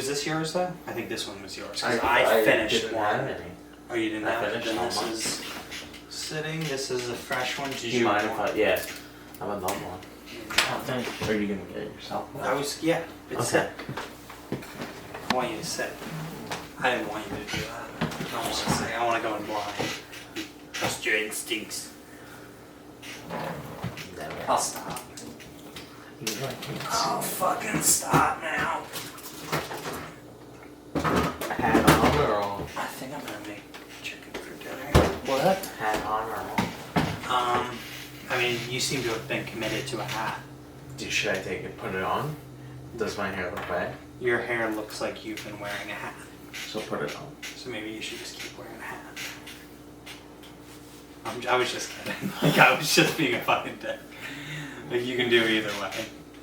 Was this yours though? I think this one was yours because I finished one. Have any. Oh, you didn't have it? Finished Then all this mine. is sitting. This is a fresh one. Did Do you mind if I? Yeah, I'm a dumb one. Oh, thanks. Or are you gonna get it yourself? Yeah. It's Okay. I want you to sit. I didn't want you to do that. I don't want to say. I want to go in blind. Trust your instincts. Never. I'll stop. You like me? Oh, fucking stop now. Hat on or all? I think I'm gonna make chicken for dinner. What? Hat on or all? I mean, you seem to have been committed to a hat. Should I take it, put it on? Does my hair look bad? Your hair looks like you've been wearing a hat. So put it on. So maybe you should just keep wearing a hat. I was just kidding. Like, I was just being a fucking dick. Like, you can do either way.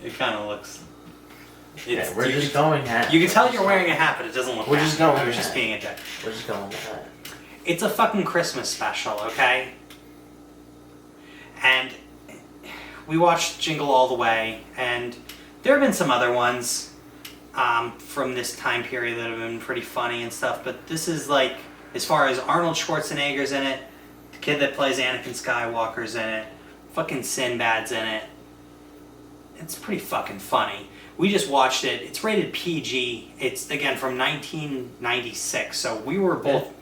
It kind of looks... Yeah, we're just going hat. You can tell you're wearing a hat, but it doesn't look We're bad. just going I was hat. just being a dick. We're just going with that. It's a fucking Christmas special, okay? And we watched Jingle all the way, and there have been some other ones from this time period that have been pretty funny and stuff, but this is like, as far as Arnold Schwarzenegger's in it, the kid that plays Anakin Skywalker's in it, fucking Sinbad's in it. It's pretty fucking funny. We just watched it. It's rated PG. It's, again, from 1996, so we were both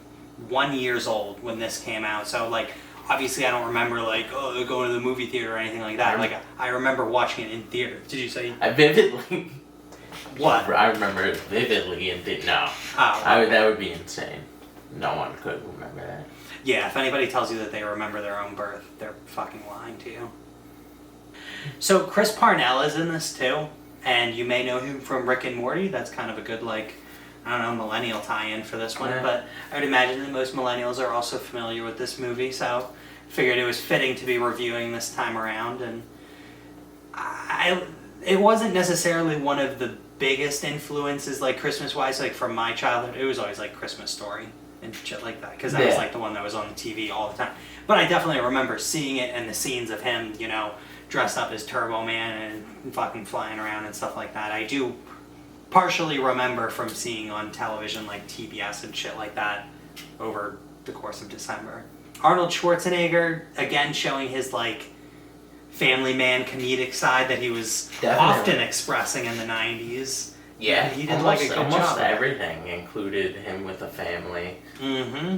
1 year old when this came out, so like, obviously I don't remember like, oh, going to the movie theater or anything like that. Like, I remember watching it in theater. Did you say? I vividly... What? I remember it vividly and didn't know. Oh, okay. That would be insane. No one could remember that. Yeah, if anybody tells you that they remember their own birth, they're fucking lying to you. So Chris Parnell is in this too, and you may know him from Rick and Morty. That's kind of a good, like, I don't know, millennial tie-in for this one, Yeah. but I would imagine that most millennials are also familiar with this movie, so figured it was fitting to be reviewing this time around, and it wasn't necessarily one of the biggest influences, like, Christmas-wise, like, from my childhood. It was always, like, Christmas Story and shit like that, because that was, like, the one that was on the TV all the time. But I definitely remember seeing it and the scenes of him, you know, dressed up as Turbo Man and fucking flying around and stuff like that. I do partially remember from seeing on television, like, TBS and shit like that over the course of December. Arnold Schwarzenegger, again, showing his, like, family man comedic side that he was often expressing in the 90s. Yeah, he did like a good almost job. everything included him with a family. Mm-hmm.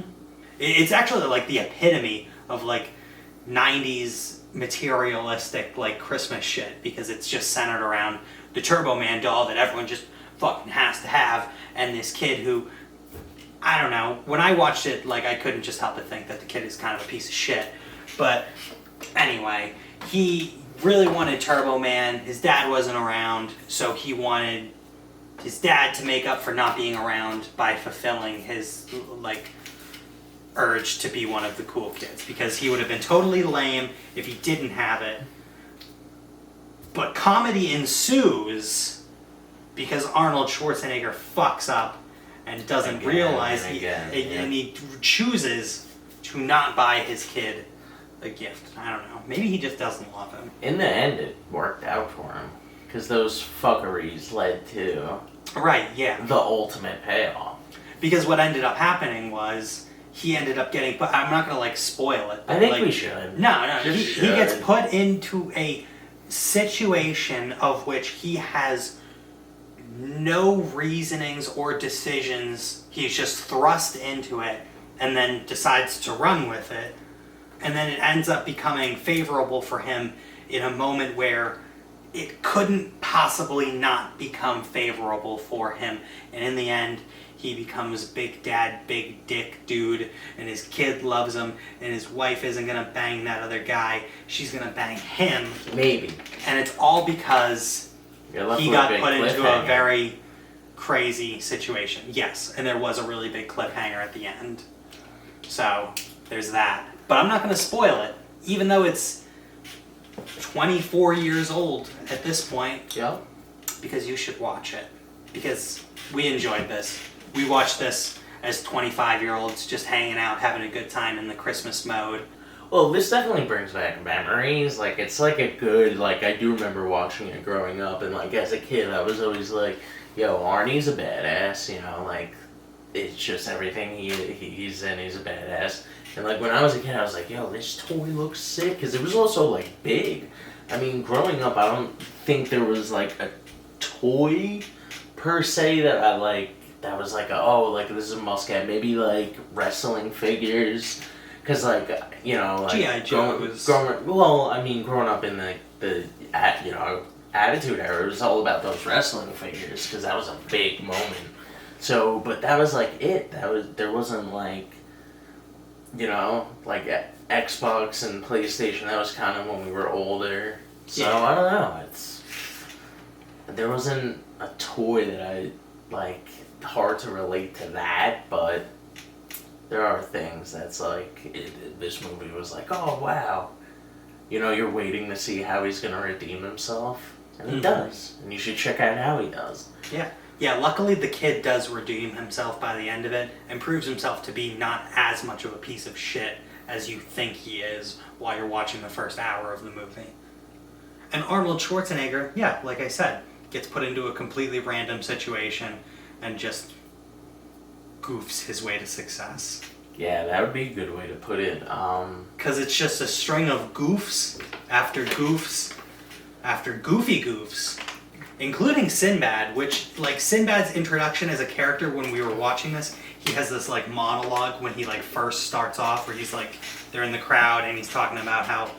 It's actually like the epitome of like 90s materialistic like Christmas shit, because it's just centered around the Turbo Man doll that everyone just fucking has to have, and this kid who, I don't know, when I watched it, like, I couldn't just help but think that the kid is kind of a piece of shit. But anyway, he really wanted Turbo Man. His dad wasn't around, so he wanted his dad to make up for not being around by fulfilling his, like, urge to be one of the cool kids, because he would have been totally lame if he didn't have it. But comedy ensues because Arnold Schwarzenegger fucks up and doesn't Again realize and again, and he chooses to not buy his kid a gift. I don't know. Maybe he just doesn't love him. In the end, it worked out for him, because those fuckeries led to Right, yeah. the ultimate payoff. Because what ended up happening was he ended up getting put, I'm not going to like spoil it. I think like, we should. No, Just he gets should. put into a situation of which he has no reasonings or decisions. He's just thrust into it and then decides to run with it. And then it ends up becoming favorable for him in a moment where it couldn't possibly not become favorable for him. And in the end, he becomes big dad, big dick dude, and his kid loves him, and his wife isn't gonna bang that other guy, she's gonna bang him. Maybe. And it's all because You're left he with a got big put into a cliffhanger. very crazy situation. Yes, and there was a really big cliffhanger at the end. So, there's that. But I'm not gonna spoil it, even though it's 24 years old at this point, Yep. because you should watch it. Because we enjoyed this. We watched this as 25-year-olds just hanging out, having a good time in the Christmas mode. Well, this definitely brings back memories. Like, it's like a good, like, I do remember watching it growing up, and, like, as a kid, I was always like, yo, Arnie's a badass, you know, like, it's just everything he's in, he's a badass. And, like, when I was a kid, I was like, yo, this toy looks sick, because it was also, like, big. I mean, growing up, I don't think there was, like, a toy, per se, that I, like, that was, like, this is a must-get. Maybe, like, wrestling figures, because, like, you know, like... G.I. Joe was... growing up in, the you know, Attitude Era, it was all about those wrestling figures, because that was a big moment. So, but that was, like, it. There wasn't, like, you know, like, Xbox and PlayStation, that was kind of when we were older. So, yeah. I don't know, there wasn't a toy that I, like, hard to relate to that, but there are things that's, like, this movie was like, oh, wow. You know, you're waiting to see how he's going to redeem himself. And he does. And you should check out how he does. Yeah. Yeah, luckily the kid does redeem himself by the end of it and proves himself to be not as much of a piece of shit as you think he is while you're watching the first hour of the movie. And Arnold Schwarzenegger, yeah, like I said, gets put into a completely random situation and just goofs his way to success. Yeah, that would be a good way to put it. Because it's just a string of goofs after goofs after goofy goofs, including Sinbad, which, like, Sinbad's introduction as a character when we were watching this, he has this, like, monologue when he, like, first starts off where he's, like, they're in the crowd and he's talking about how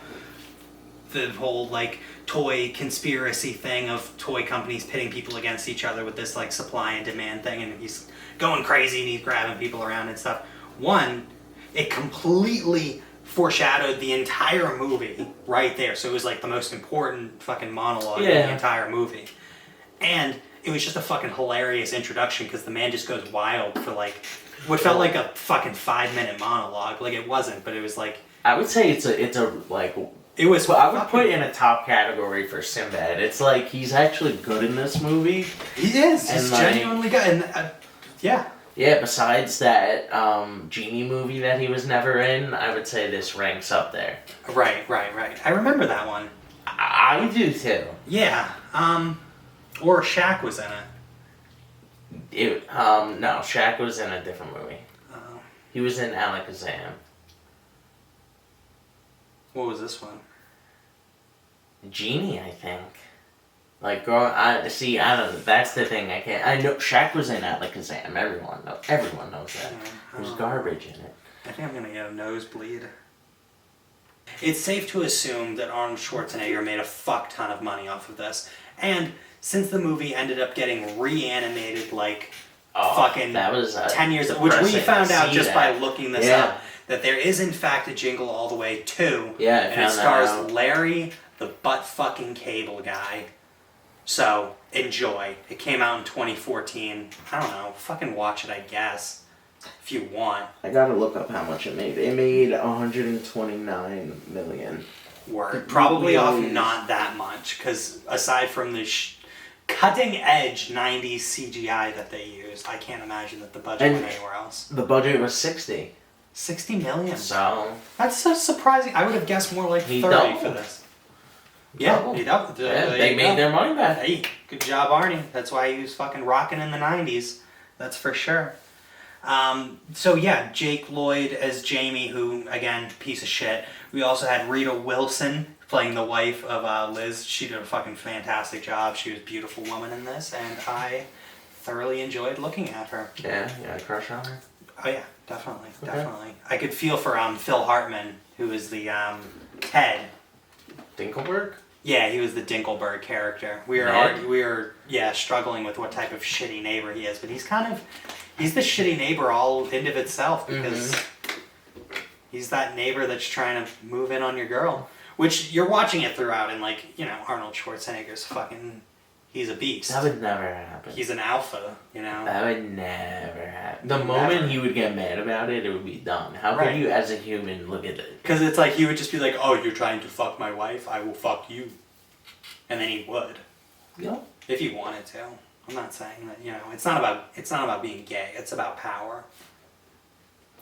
the whole, like, toy conspiracy thing of toy companies pitting people against each other with this, like, supply and demand thing, and he's going crazy and he's grabbing people around and stuff. One, it completely foreshadowed the entire movie right there, so it was, like, the most important fucking monologue in the entire movie. And it was just a fucking hilarious introduction because the man just goes wild for, like, what felt like a fucking 5-minute monologue. Like, it wasn't, but it was like... I would say it's a like... It was... I would put it in a top category for Sinbad. It's like, he's actually good in this movie. He is. He's genuinely good. And, yeah. Yeah, besides that Genie movie that he was never in, I would say this ranks up there. Right. I remember that one. I do too. Yeah. Or Shaq was in it. No, Shaq was in a different movie. Oh. He was in Alakazam. What was this one? Genie, I think. Like, I don't know, that's the thing, I know, Shaq was in Alakazam, everyone knows that. Yeah, There's garbage in it. I think I'm gonna get a nosebleed. It's safe to assume that Arnold Schwarzenegger made a fuck ton of money off of this, and since the movie ended up getting reanimated, like, fucking that was 10 years ago, which we found out just by looking this up, that there is in fact a Jingle All the Way 2, and it stars Larry, the butt-fucking cable guy. So, enjoy. It came out in 2014. I don't know, fucking watch it, I guess, if you want. I gotta look up how much it made. It made $129 million. Word. Probably off not that much, because aside from the cutting-edge 90s CGI that they used, I can't imagine that the budget went anywhere else. The budget was 60. 60 million? So... That's so surprising. I would have guessed more like 30 for this. Yeah, they made their money back. Hey, good job, Arnie. That's why he was fucking rocking in the 90s. That's for sure. So yeah, Jake Lloyd as Jamie, who, again, piece of shit. We also had Rita Wilson playing the wife of Liz. She did a fucking fantastic job. She was a beautiful woman in this, and I thoroughly enjoyed looking at her. Yeah, you had a crush on her? Oh yeah, definitely. I could feel for Phil Hartman, who is the Ted. Dinkelberg? Yeah, he was the Dinkelberg character. We were struggling with what type of shitty neighbor he is, but he's the shitty neighbor all in of itself, because he's that neighbor that's trying to move in on your girl. Which you're watching it throughout, and, like, you know, Arnold Schwarzenegger's he's a beast. That would never happen. He's an alpha, you know? That would never happen. The moment he would get mad about it, it would be done. How can you, as a human, look at it? Because it's like, he would just be like, oh, you're trying to fuck my wife? I will fuck you. And then he would. Yeah. If he wanted to. I'm not saying that, you know, it's not about being gay. It's about power.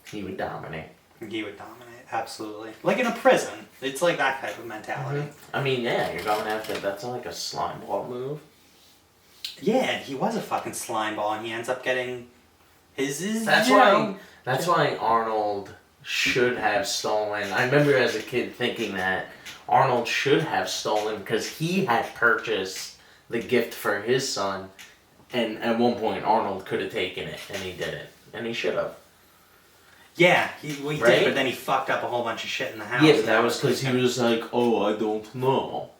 He would dominate. He would dominate, absolutely. Like in a prison. It's like that type of mentality. I mean, yeah, you're going after, that's like a slime ball move. Yeah, he was a fucking slime ball, and he ends up getting his That's you why. know, That's why Arnold should have stolen. I remember as a kid thinking that Arnold should have stolen because he had purchased the gift for his son, and at one point Arnold could have taken it, and he didn't, and he should have. Yeah, he Right? did, but then he fucked up a whole bunch of shit in the house. Yeah, but that was because he was like, "Oh, I don't know."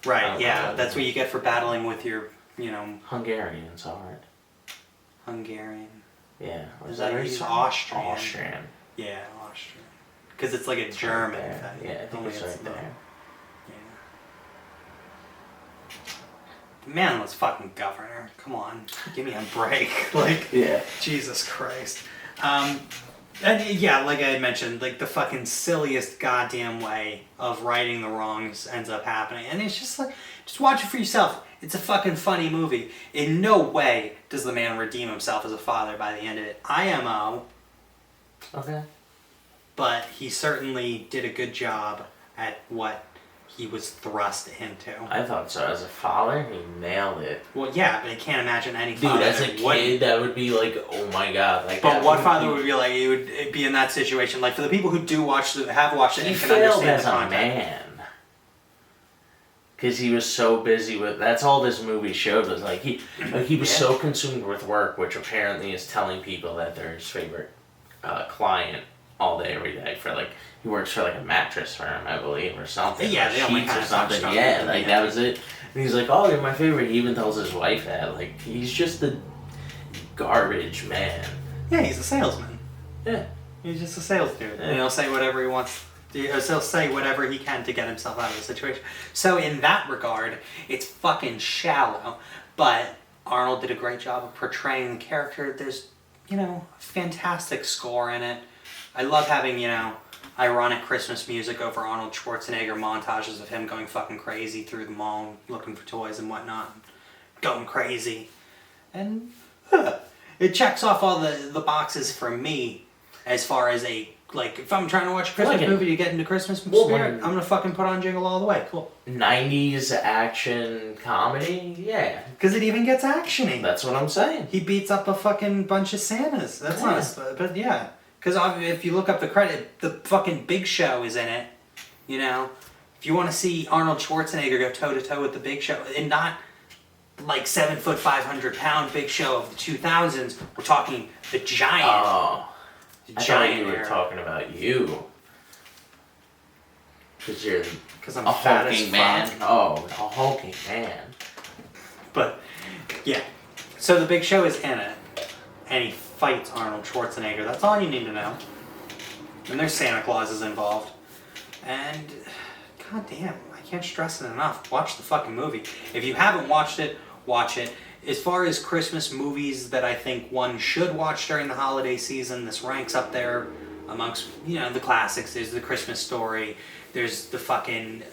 Right, yeah, that's what you get for battling with your, Hungarians are it. Hungarian. Yeah. Is that he's Austrian? Austrian. Yeah, Austrian. Because it's like a German Right thing. there. Yeah, I think Only it's right there. Yeah. The man was fucking governor. Come on, give me a break. Like, Yeah. Jesus Christ. And yeah, like I mentioned, like the fucking silliest goddamn way of righting the wrongs ends up happening. And it's just like, just watch it for yourself. It's a fucking funny movie. In no way does the man redeem himself as a father by the end of it. IMO. Okay. But he certainly did a good job at what he was thrust into. I thought so. As a father, he nailed it. Well, yeah, but I can't imagine any Dude, father. as a kid, that would be like, oh my god. Like, But what father would be like? He would be in that situation. Like for the people who do have watched it He and can failed understand as the a content. man. Because he was so busy with. That's all this movie showed was like he was so consumed with work, which apparently is telling people that they're his favorite client all day, every day. For like he works for like a mattress firm, I believe, or something. Yeah, or they only sheets kind or of something. touched on Yeah, it. like that was it. And he's like, "Oh, you're my favorite." He even tells his wife that. Like he's just a garbage man. Yeah, he's a salesman. Yeah. He's just a sales dude. And he'll say whatever he wants. He'll say whatever he can to get himself out of the situation. So in that regard, it's fucking shallow. But Arnold did a great job of portraying the character. There's, fantastic score in it. I love having, ironic Christmas music over Arnold Schwarzenegger montages of him going fucking crazy through the mall, looking for toys and whatnot. Going crazy. And it checks off all the boxes for me as far as if I'm trying to watch a Christmas movie to get into Christmas spirit, I'm gonna fucking put on Jingle all the way. Cool. 90s action comedy? Yeah. Because it even gets actiony. That's what I'm saying. He beats up a fucking bunch of Santas. That's not but yeah. Because if you look up the credit, the fucking Big Show is in it. If you want to see Arnold Schwarzenegger go toe to toe with the Big Show, and not like 7 foot 500 pound Big Show of the 2000s, we're talking the giant. Oh. I thought you were era. talking about you. Because you're I'm a fat as hulking man. fuck. Oh, a hulking man. But, yeah. So the Big Show is in it. And he fights Arnold Schwarzenegger. That's all you need to know. And there's Santa Clauses involved. And, goddamn, I can't stress it enough. Watch the fucking movie. If you haven't watched it, watch it. As far as Christmas movies that I think one should watch during the holiday season, this ranks up there amongst, the classics. There's The Christmas Story. There's the fucking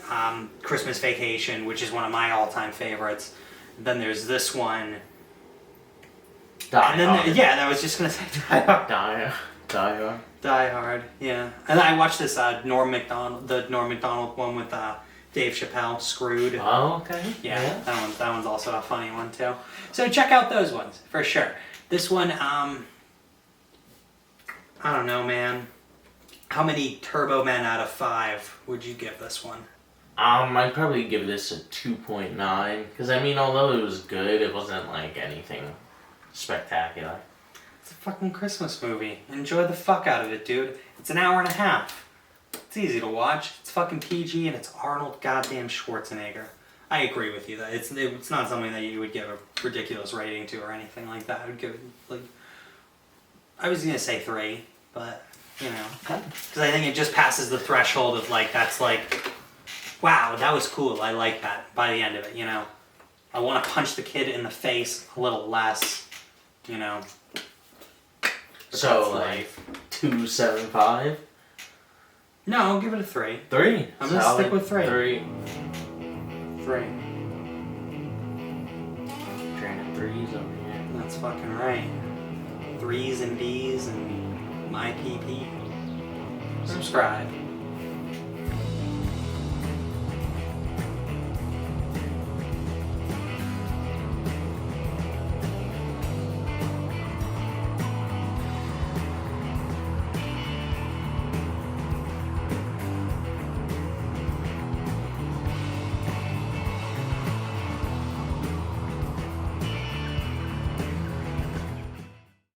Christmas Vacation, which is one of my all-time favorites. Then there's this one. Die Hard. I was just going to say Die Hard. Die Hard. Die Hard, yeah. And I watched this the Norm Macdonald one with Dave Chappelle, Screwed. Oh, okay. Yeah, that one's also a funny one too. So check out those ones for sure. This one, I don't know, man. How many Turbo Men out of 5 would you give this one? I'd probably give this a 2.9 because although it was good, it wasn't like anything spectacular. It's a fucking Christmas movie. Enjoy the fuck out of it, dude. It's an hour and a half. It's easy to watch. It's fucking PG and it's Arnold goddamn Schwarzenegger. I agree with you that it's not something that you would give a ridiculous rating to or anything like that. I would give it I was gonna say 3, but because I think it just passes the threshold of that's wow, that was cool. I like that. By the end of it, I want to punch the kid in the face a little less, So 2.75. No, I'll give it a 3. 3. I'm gonna stick with 3. 3. 3. Training 3s over here. That's fucking right. 3s and D's and my PP. Subscribe.